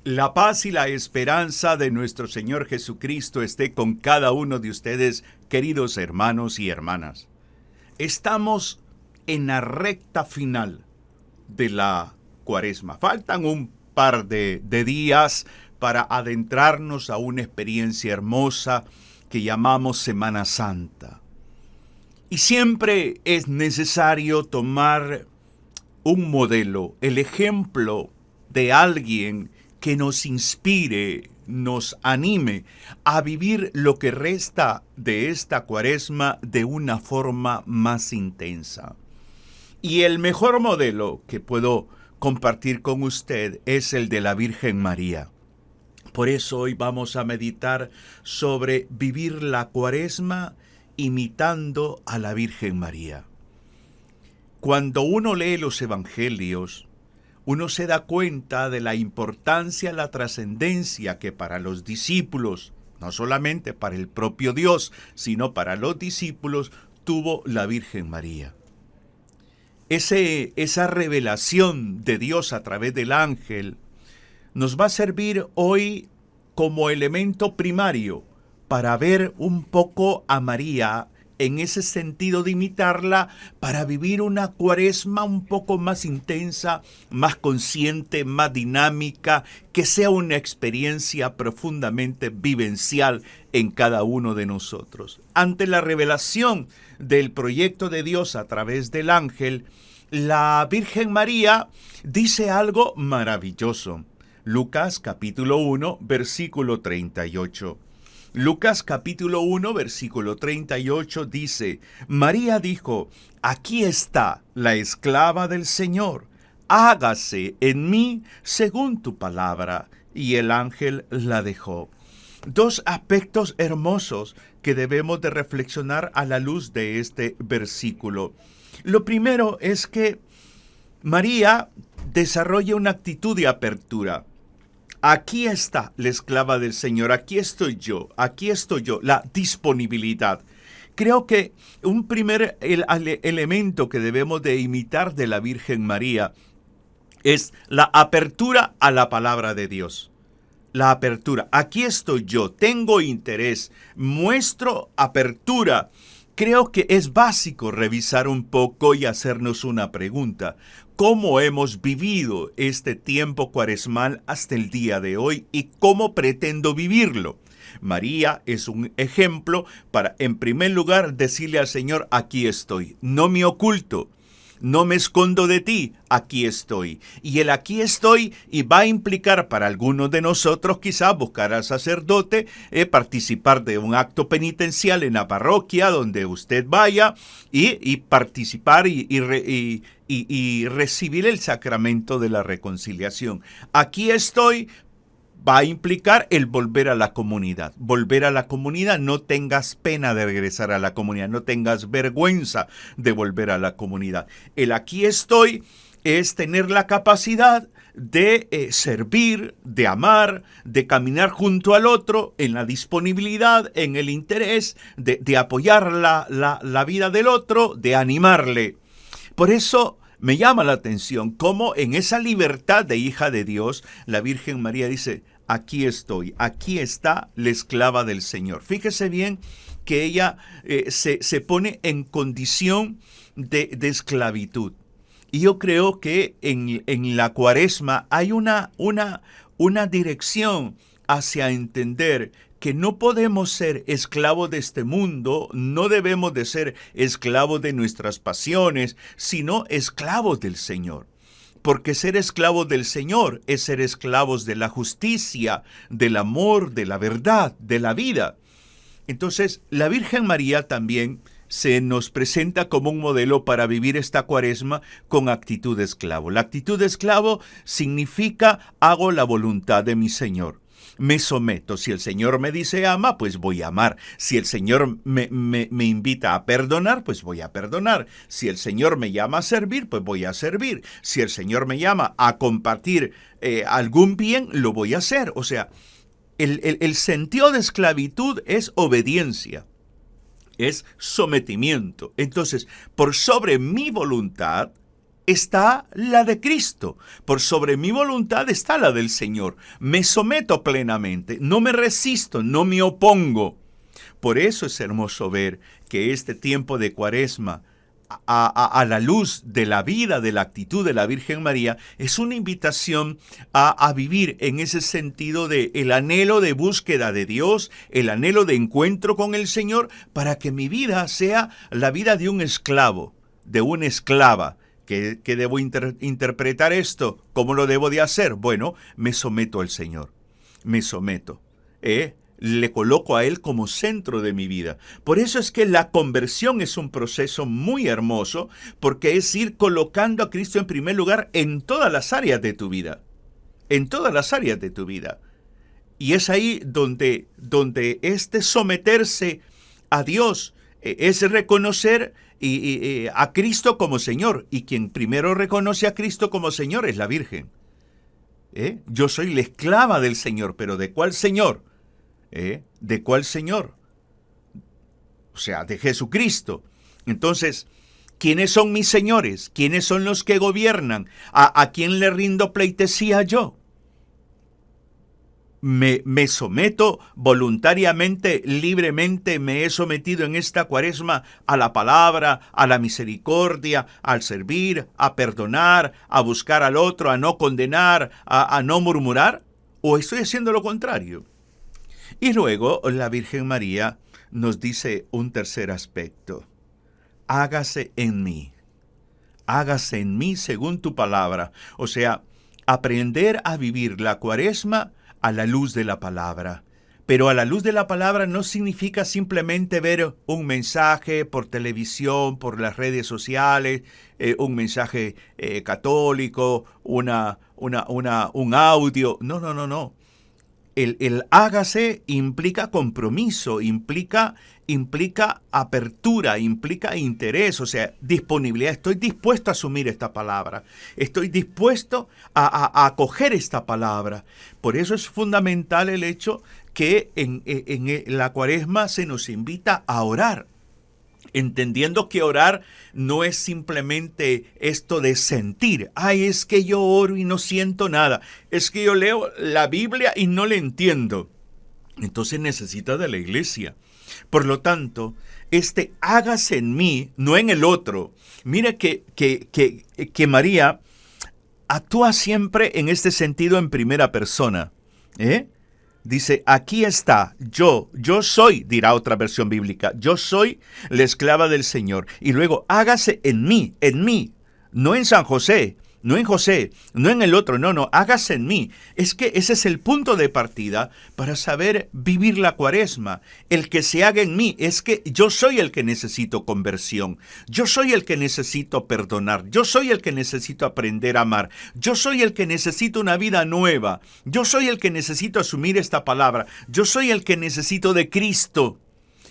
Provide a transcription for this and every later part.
La paz y la esperanza de nuestro Señor Jesucristo esté con cada uno de ustedes, queridos hermanos y hermanas. Estamos en la recta final de la Cuaresma. Faltan un par de días para adentrarnos a una experiencia hermosa que llamamos Semana Santa. Y siempre es necesario tomar un modelo, el ejemplo de alguien que nos inspire, nos anime a vivir lo que resta de esta Cuaresma de una forma más intensa. Y el mejor modelo que puedo compartir con usted es el de la Virgen María. Por eso hoy vamos a meditar sobre vivir la Cuaresma imitando a la Virgen María. Cuando uno lee los Evangelios, uno se da cuenta de la importancia, la trascendencia que para los discípulos, no solamente para el propio Dios, sino para los discípulos, tuvo la Virgen María. Esa revelación de Dios a través del ángel nos va a servir hoy como elemento primario para ver un poco a María en ese sentido de imitarla, para vivir una Cuaresma un poco más intensa, más consciente, más dinámica, que sea una experiencia profundamente vivencial en cada uno de nosotros. Ante la revelación del proyecto de Dios a través del ángel, la Virgen María dice algo maravilloso. Lucas capítulo 1, versículo 38. Lucas capítulo 1, versículo 38 dice: María dijo: aquí está la esclava del Señor, hágase en mí según tu palabra. Y el ángel la dejó. Dos aspectos hermosos que debemos de reflexionar a la luz de este versículo. Lo primero es que María desarrolla una actitud de apertura. Aquí está la esclava del Señor, aquí estoy yo, la disponibilidad. Creo que un primer elemento que debemos de imitar de la Virgen María es la apertura a la palabra de Dios. La apertura, aquí estoy yo, tengo interés, muestro apertura. Creo que es básico revisar un poco y hacernos una pregunta. ¿Cómo hemos vivido este tiempo cuaresmal hasta el día de hoy y cómo pretendo vivirlo? María es un ejemplo para, en primer lugar, decirle al Señor: aquí estoy, no me oculto. No me escondo de ti, aquí estoy. Y el aquí estoy y va a implicar para algunos de nosotros quizás buscar al sacerdote, participar de un acto penitencial en la parroquia donde usted vaya y participar y recibir el sacramento de la reconciliación. Aquí estoy. Va a implicar el volver a la comunidad. Volver a la comunidad, no tengas pena de regresar a la comunidad, no tengas vergüenza de volver a la comunidad. El aquí estoy es tener la capacidad de servir, de amar, de caminar junto al otro, en la disponibilidad, en el interés, de apoyar la vida del otro, de animarle. Por eso me llama la atención cómo en esa libertad de hija de Dios, la Virgen María dice: aquí estoy, aquí está la esclava del Señor. Fíjese bien que ella se pone en condición de esclavitud. Y yo creo que en la Cuaresma hay una dirección hacia entender que no podemos ser esclavos de este mundo, no debemos de ser esclavos de nuestras pasiones, sino esclavos del Señor. Porque ser esclavos del Señor es ser esclavos de la justicia, del amor, de la verdad, de la vida. Entonces, la Virgen María también se nos presenta como un modelo para vivir esta Cuaresma con actitud de esclavo. La actitud de esclavo significa: hago la voluntad de mi Señor. Me someto. Si el Señor me dice ama, pues voy a amar. Si el Señor me invita a perdonar, pues voy a perdonar. Si el Señor me llama a servir, pues voy a servir. Si el Señor me llama a compartir algún bien, lo voy a hacer. O sea, el sentido de esclavitud es obediencia, es sometimiento. Entonces, por sobre mi voluntad, está la de Cristo. Por sobre mi voluntad está la del Señor. Me someto plenamente, no me resisto, no me opongo. Por eso es hermoso ver que este tiempo de Cuaresma, a la luz de la vida, de la actitud de la Virgen María, es una invitación a vivir en ese sentido de el anhelo de búsqueda de Dios, el anhelo de encuentro con el Señor, para que mi vida sea la vida de un esclavo, de una esclava. ¿Qué debo interpretar esto? ¿Cómo lo debo de hacer? Bueno, me someto al Señor, me someto, le coloco a Él como centro de mi vida. Por eso es que la conversión es un proceso muy hermoso, porque es ir colocando a Cristo en primer lugar en todas las áreas de tu vida. En todas las áreas de tu vida. Y es ahí donde este someterse a Dios es reconocer a Cristo como Señor. Y quien primero reconoce a Cristo como Señor es la Virgen. Yo soy la esclava del Señor, pero ¿de cuál Señor? ¿De cuál Señor? O sea, de Jesucristo. Entonces, ¿quiénes son mis señores? ¿Quiénes son los que gobiernan? ¿A quién le rindo pleitesía yo? Me someto voluntariamente, libremente, me he sometido en esta Cuaresma a la palabra, a la misericordia, al servir, a perdonar, a buscar al otro, a no condenar, a no murmurar, ¿o estoy haciendo lo contrario? Y luego la Virgen María nos dice un tercer aspecto. Hágase en mí según tu palabra. O sea, aprender a vivir la Cuaresma a la luz de la palabra. Pero a la luz de la palabra no significa simplemente ver un mensaje por televisión, por las redes sociales, un mensaje católico, un audio. No. El hágase implica compromiso, implica apertura, implica interés, o sea, disponibilidad. Estoy dispuesto a asumir esta palabra, estoy dispuesto a acoger esta palabra. Por eso es fundamental el hecho que en la Cuaresma se nos invita a orar. Entendiendo que orar no es simplemente esto de sentir. Ay, es que yo oro y no siento nada. Es que yo leo la Biblia y no le entiendo. Entonces necesita de la iglesia. Por lo tanto, hágase en mí, no en el otro. Mira que María actúa siempre en este sentido en primera persona. Dice, aquí está, yo soy, dirá otra versión bíblica, yo soy la esclava del Señor. Y luego, hágase en mí, no en San José, no en José, no en el otro, no, hágase en mí. Es que ese es el punto de partida para saber vivir la Cuaresma. El que se haga en mí, es que yo soy el que necesito conversión. Yo soy el que necesito perdonar. Yo soy el que necesito aprender a amar. Yo soy el que necesito una vida nueva. Yo soy el que necesito asumir esta palabra. Yo soy el que necesito de Cristo.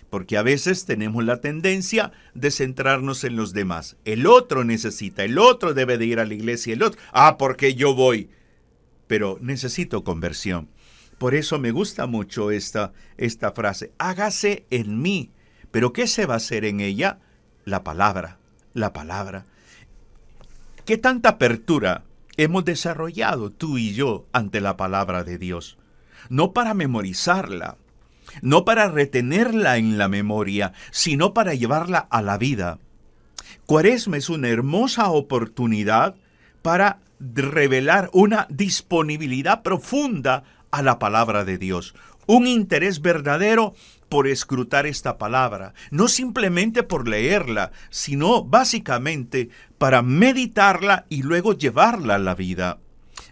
Porque a veces tenemos la tendencia de centrarnos en los demás. El otro necesita, el otro debe de ir a la iglesia, el otro, porque yo voy. Pero necesito conversión. Por eso me gusta mucho esta frase, hágase en mí. ¿Pero qué se va a hacer en ella? La palabra. ¿Qué tanta apertura hemos desarrollado tú y yo ante la palabra de Dios? No para memorizarla, no para retenerla en la memoria, sino para llevarla a la vida. Cuaresma es una hermosa oportunidad para revelar una disponibilidad profunda a la palabra de Dios, un interés verdadero por escrutar esta palabra, no simplemente por leerla, sino básicamente para meditarla y luego llevarla a la vida.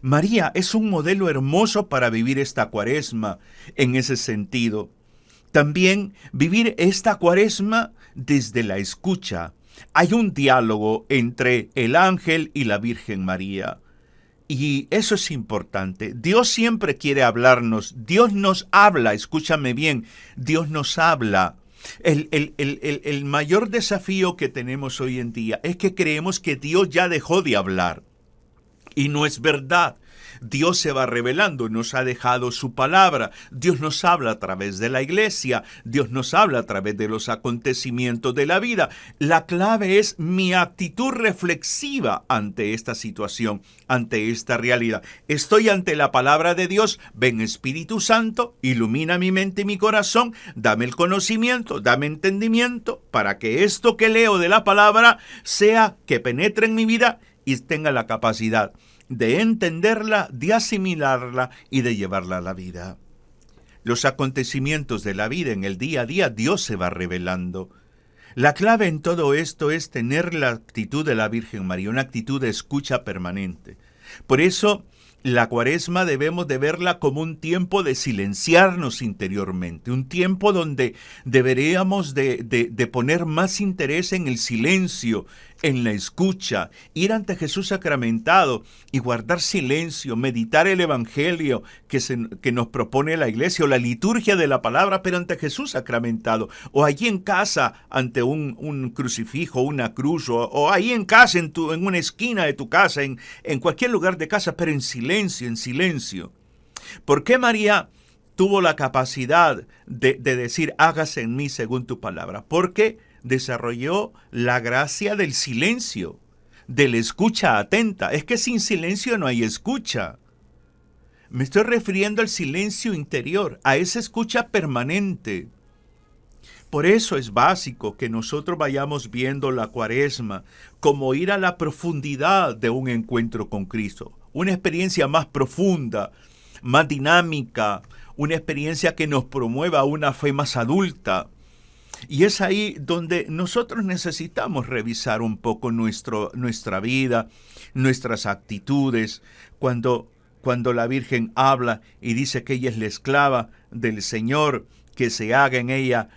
María es un modelo hermoso para vivir esta Cuaresma en ese sentido. También vivir esta Cuaresma desde la escucha. Hay un diálogo entre el ángel y la Virgen María. Y eso es importante. Dios siempre quiere hablarnos. Dios nos habla, escúchame bien, Dios nos habla. El mayor desafío que tenemos hoy en día es que creemos que Dios ya dejó de hablar. Y no es verdad. Dios se va revelando, nos ha dejado su palabra, Dios nos habla a través de la iglesia, Dios nos habla a través de los acontecimientos de la vida. La clave es mi actitud reflexiva ante esta situación, ante esta realidad. Estoy ante la palabra de Dios, ven Espíritu Santo, ilumina mi mente y mi corazón, dame el conocimiento, dame entendimiento, para que esto que leo de la palabra sea que penetre en mi vida y tenga la capacidad de entenderla, de asimilarla y de llevarla a la vida. Los acontecimientos de la vida en el día a día, Dios se va revelando. La clave en todo esto es tener la actitud de la Virgen María, una actitud de escucha permanente. Por eso, la Cuaresma debemos de verla como un tiempo de silenciarnos interiormente, un tiempo donde deberíamos de poner más interés en el silencio, en la escucha, ir ante Jesús sacramentado y guardar silencio, meditar el Evangelio que nos propone la Iglesia o la liturgia de la palabra, pero ante Jesús sacramentado, o allí en casa ante un crucifijo, una cruz, o ahí en casa, en una esquina de tu casa, en cualquier lugar de casa, pero en silencio, en silencio. ¿Por qué María tuvo la capacidad de decir, hágase en mí según tu palabra? Porque desarrolló la gracia del silencio, de la escucha atenta. Es que sin silencio no hay escucha. Me estoy refiriendo al silencio interior, a esa escucha permanente. Por eso es básico que nosotros vayamos viendo la Cuaresma como ir a la profundidad de un encuentro con Cristo, una experiencia más profunda, más dinámica, una experiencia que nos promueva una fe más adulta. Y es ahí donde nosotros necesitamos revisar un poco nuestra vida, nuestras actitudes, cuando la Virgen habla y dice que ella es la esclava del Señor, que se haga en ella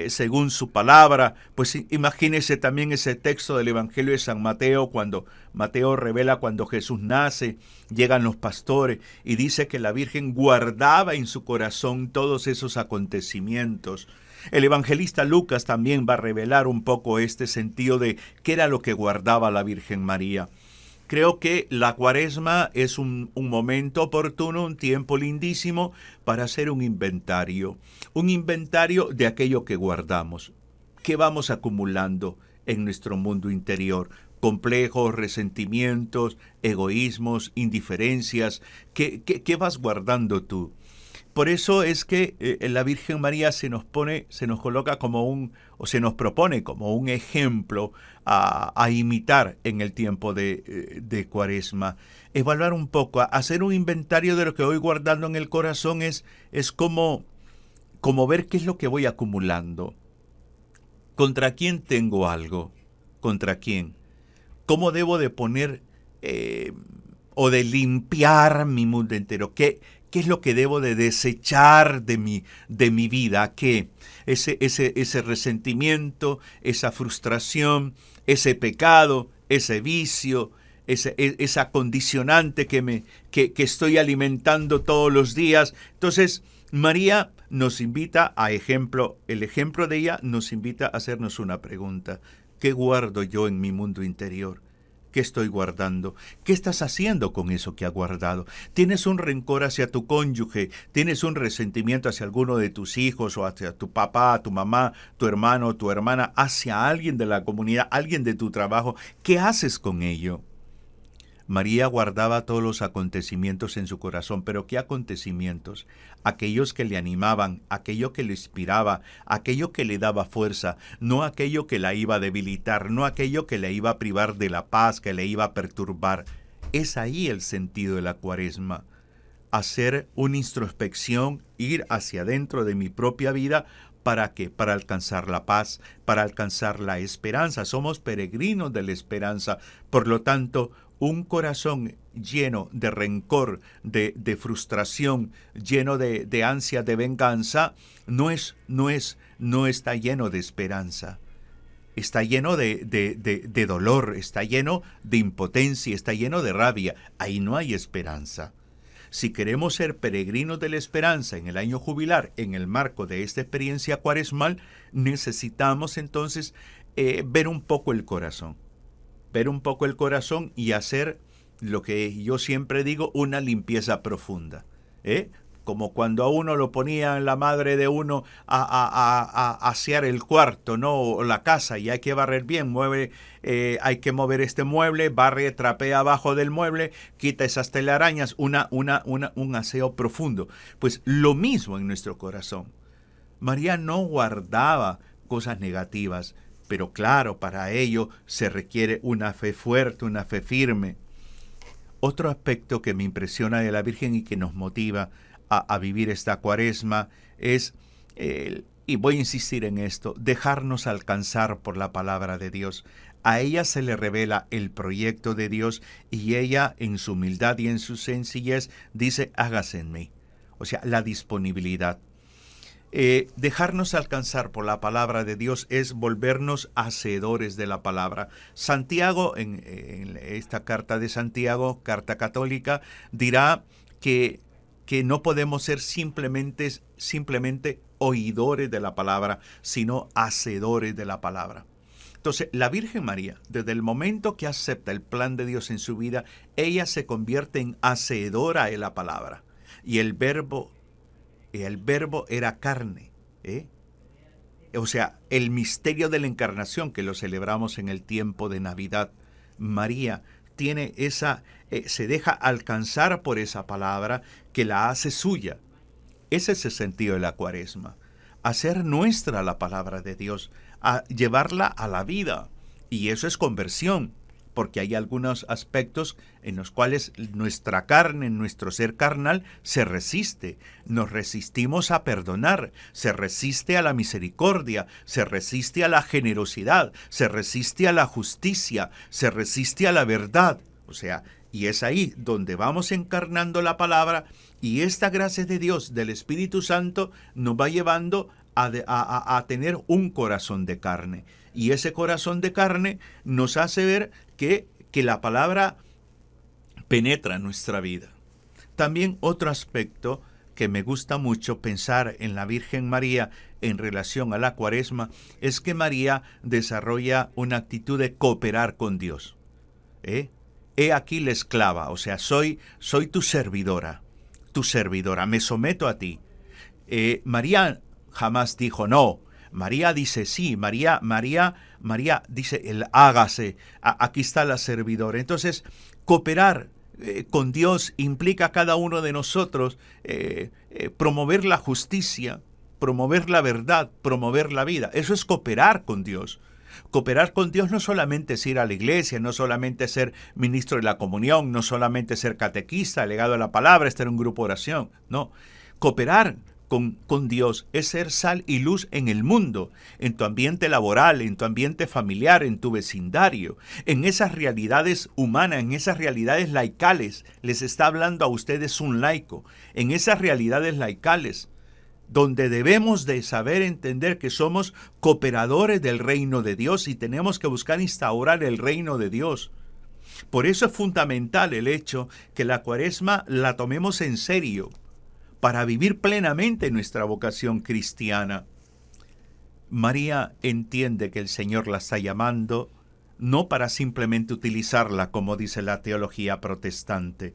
según su palabra. Pues imagínese también ese texto del Evangelio de San Mateo, cuando Mateo revela cuando Jesús nace, llegan los pastores y dice que la Virgen guardaba en su corazón todos esos acontecimientos. El evangelista Lucas también va a revelar un poco este sentido de qué era lo que guardaba la Virgen María. Creo que la Cuaresma es un momento oportuno, un tiempo lindísimo para hacer un inventario de aquello que guardamos, que vamos acumulando en nuestro mundo interior. Complejos, resentimientos, egoísmos, indiferencias, ¿qué vas guardando tú? Por eso es que la Virgen María se nos coloca como se nos propone como un ejemplo a imitar en el tiempo de Cuaresma. Evaluar un poco, hacer un inventario de lo que voy guardando en el corazón es como ver qué es lo que voy acumulando. ¿Contra quién tengo algo? ¿Contra quién? ¿Cómo debo de poner o de limpiar mi mundo entero? ¿Qué es lo que debo de desechar de mi vida? ¿Qué? Ese resentimiento, esa frustración, ese pecado, ese vicio, esa condicionante que estoy alimentando todos los días. Entonces, María nos invita el ejemplo de ella nos invita a hacernos una pregunta. ¿Qué guardo yo en mi mundo interior? ¿Qué estoy guardando? ¿Qué estás haciendo con eso que has guardado? ¿Tienes un rencor hacia tu cónyuge? ¿Tienes un resentimiento hacia alguno de tus hijos o hacia tu papá, tu mamá, tu hermano o tu hermana, hacia alguien de la comunidad, alguien de tu trabajo? ¿Qué haces con ello? María guardaba todos los acontecimientos en su corazón, pero ¿qué acontecimientos? Aquellos que le animaban, aquello que le inspiraba, aquello que le daba fuerza, no aquello que la iba a debilitar, no aquello que le iba a privar de la paz, que le iba a perturbar. Es ahí el sentido de la Cuaresma. Hacer una introspección, ir hacia adentro de mi propia vida. ¿Para qué? Para alcanzar la paz, para alcanzar la esperanza. Somos peregrinos de la esperanza. Por lo tanto, un corazón lleno de rencor, de frustración, lleno de ansia de venganza, no está lleno de esperanza. Está lleno de dolor, está lleno de impotencia, está lleno de rabia. Ahí no hay esperanza. Si queremos ser peregrinos de la esperanza en el año jubilar, en el marco de esta experiencia cuaresmal, necesitamos entonces ver un poco el corazón y hacer lo que yo siempre digo, una limpieza profunda, ¿eh? Como cuando a uno lo ponía la madre de uno a asear el cuarto, ¿no? O la casa, y hay que barrer bien, hay que mover este mueble, barre, trapea abajo del mueble, quita esas telarañas, un aseo profundo. Pues lo mismo en nuestro corazón. María no guardaba cosas negativas, pero claro, para ello se requiere una fe fuerte, una fe firme. Otro aspecto que me impresiona de la Virgen y que nos motiva a vivir esta Cuaresma es, y voy a insistir en esto, dejarnos alcanzar por la palabra de Dios. A ella se le revela el proyecto de Dios y ella, en su humildad y en su sencillez, dice, hágase en mí. O sea, la disponibilidad. Dejarnos alcanzar por la palabra de Dios es volvernos hacedores de la palabra. Santiago, en esta carta de Santiago, carta católica, dirá que no podemos ser simplemente oidores de la palabra, sino hacedores de la palabra. Entonces, la Virgen María, desde el momento que acepta el plan de Dios en su vida, ella se convierte en hacedora de la palabra. Y el verbo era carne, ¿eh? O sea, el misterio de la encarnación que lo celebramos en el tiempo de Navidad. María tiene se deja alcanzar por esa palabra que la hace suya. Ese es el sentido de la Cuaresma. Hacer nuestra la palabra de Dios, a llevarla a la vida. Y eso es conversión, porque hay algunos aspectos en los cuales nuestra carne, nuestro ser carnal, se resiste. Nos resistimos a perdonar, se resiste a la misericordia, se resiste a la generosidad, se resiste a la justicia, se resiste a la verdad. O sea, y es ahí donde vamos encarnando la palabra, y esta gracia de Dios, del Espíritu Santo, nos va llevando a tener un corazón de carne. Y ese corazón de carne nos hace ver que la palabra penetra nuestra vida. También otro aspecto que me gusta mucho pensar en la Virgen María en relación a la Cuaresma es que María desarrolla una actitud de cooperar con Dios. He aquí la esclava, o sea, soy tu servidora, me someto a ti. María jamás dijo no. María dice sí, María dice el hágase, aquí está la servidora. Entonces, cooperar con Dios implica a cada uno de nosotros promover la justicia, promover la verdad, promover la vida. Eso es cooperar con Dios. Cooperar con Dios no solamente es ir a la iglesia, no solamente ser ministro de la comunión, no solamente ser catequista, legado a la palabra, estar en un grupo de oración. No, cooperar con Dios es ser sal y luz en el mundo, en tu ambiente laboral, en tu ambiente familiar, en tu vecindario, en esas realidades humanas, en esas realidades laicales. Les está hablando a ustedes un laico, en esas realidades laicales, donde debemos de saber entender que somos cooperadores del reino de Dios y tenemos que buscar instaurar el reino de Dios. Por eso es fundamental el hecho que la Cuaresma la tomemos en serio, para vivir plenamente nuestra vocación cristiana. María entiende que el Señor la está llamando no para simplemente utilizarla, como dice la teología protestante,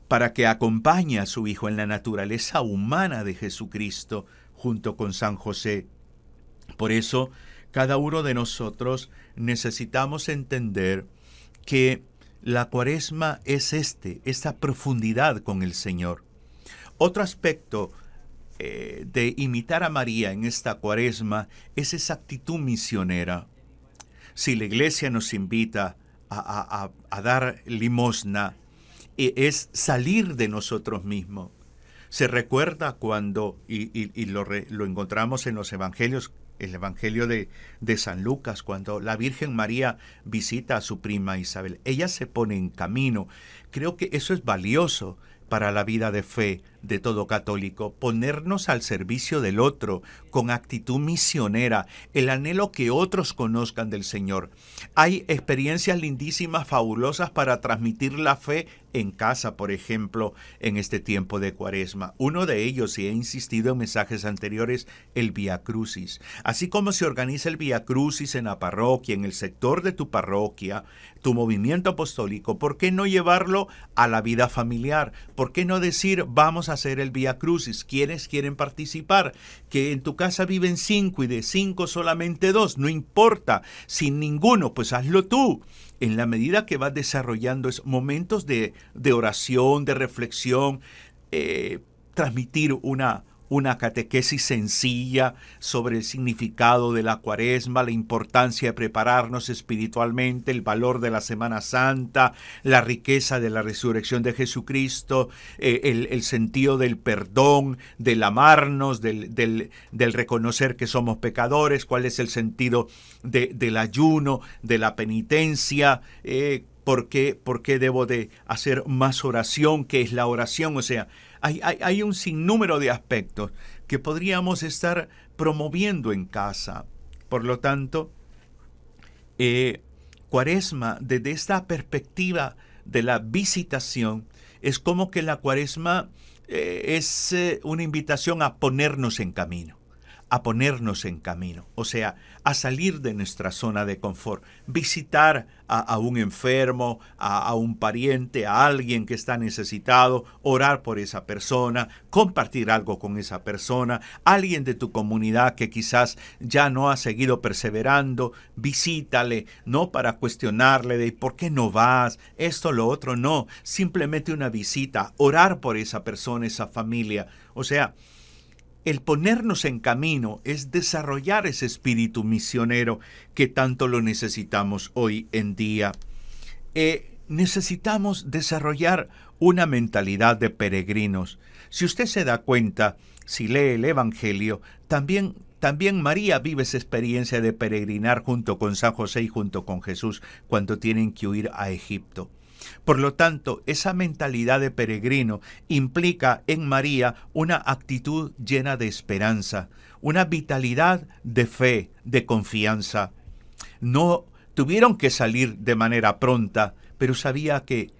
para que acompañe a su Hijo en la naturaleza humana de Jesucristo junto con San José. Por eso, cada uno de nosotros necesitamos entender que la Cuaresma es esta profundidad con el Señor. Otro aspecto de imitar a María en esta Cuaresma es esa actitud misionera. Si la Iglesia nos invita a dar limosna, es salir de nosotros mismos. Se recuerda cuando, y lo encontramos en los evangelios, el Evangelio de San Lucas, cuando la Virgen María visita a su prima Isabel. Ella se pone en camino. Creo que eso es valioso para la vida de fe de todo católico, ponernos al servicio del otro con actitud misionera, el anhelo que otros conozcan del Señor. Hay experiencias lindísimas, fabulosas para transmitir la fe en casa, por ejemplo, en este tiempo de Cuaresma. Uno de ellos, y he insistido en mensajes anteriores, el Vía Crucis. Así como se organiza el Vía Crucis en la parroquia, en el sector de tu parroquia, tu movimiento apostólico, ¿por qué no llevarlo a la vida familiar? ¿Por qué no decir, vamos a hacer el Vía Crucis? ¿Quiénes quieren participar? Que en tu casa viven 5 y de 5 solamente 2, no importa. Sin ninguno, pues hazlo tú. En la medida que vas desarrollando momentos de oración, de reflexión, transmitir una catequesis sencilla sobre el significado de la Cuaresma, la importancia de prepararnos espiritualmente, el valor de la Semana Santa, la riqueza de la resurrección de Jesucristo, el sentido del perdón, del amarnos, del reconocer que somos pecadores, cuál es el sentido del ayuno, de la penitencia, ¿por qué debo de hacer más oración? ¿Qué es la oración? O sea, hay un sinnúmero de aspectos que podríamos estar promoviendo en casa. Por lo tanto, Cuaresma, desde esta perspectiva de la visitación, es como que la Cuaresma es una invitación a ponernos en camino. O sea, a salir de nuestra zona de confort, visitar a un enfermo, a un pariente, a alguien que está necesitado, orar por esa persona, compartir algo con esa persona, alguien de tu comunidad que quizás ya no ha seguido perseverando, visítale, no para cuestionarle de ¿por qué no vas? Esto, lo otro, no, simplemente una visita, orar por esa persona, esa familia, o sea, el ponernos en camino es desarrollar ese espíritu misionero que tanto lo necesitamos hoy en día. Necesitamos desarrollar una mentalidad de peregrinos. Si usted se da cuenta, si lee el Evangelio, también María vive esa experiencia de peregrinar junto con San José y junto con Jesús cuando tienen que huir a Egipto. Por lo tanto, esa mentalidad de peregrino implica en María una actitud llena de esperanza, una vitalidad de fe, de confianza. No tuvieron que salir de manera pronta, pero sabía que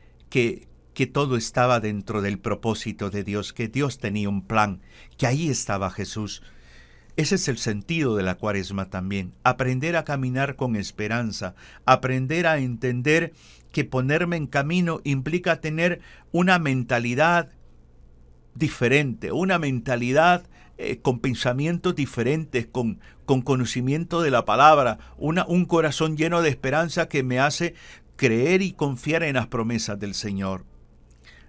todo estaba dentro del propósito de Dios, que Dios tenía un plan, que ahí estaba Jesús. Ese es el sentido de la Cuaresma también, aprender a caminar con esperanza, aprender a entender que ponerme en camino implica tener una mentalidad diferente, una mentalidad con pensamientos diferentes, con conocimiento de la palabra, un corazón lleno de esperanza que me hace creer y confiar en las promesas del Señor.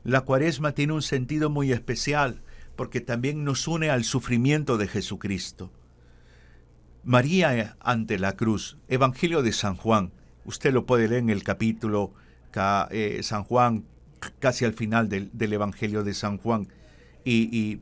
La Cuaresma tiene un sentido muy especial porque también nos une al sufrimiento de Jesucristo. María ante la cruz, Evangelio de San Juan, usted lo puede leer en el capítulo San Juan, casi al final del Evangelio de San Juan. Y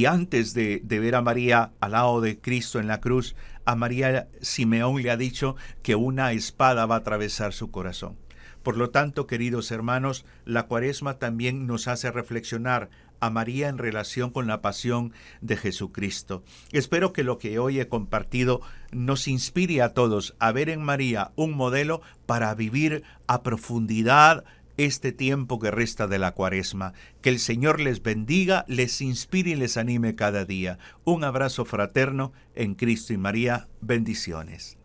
antes de ver a María al lado de Cristo en la cruz, a María Simeón le ha dicho que una espada va a atravesar su corazón. Por lo tanto, queridos hermanos, la Cuaresma también nos hace reflexionar a María en relación con la pasión de Jesucristo. Espero que lo que hoy he compartido nos inspire a todos a ver en María un modelo para vivir a profundidad este tiempo que resta de la Cuaresma. Que el Señor les bendiga, les inspire y les anime cada día. Un abrazo fraterno en Cristo y María. Bendiciones.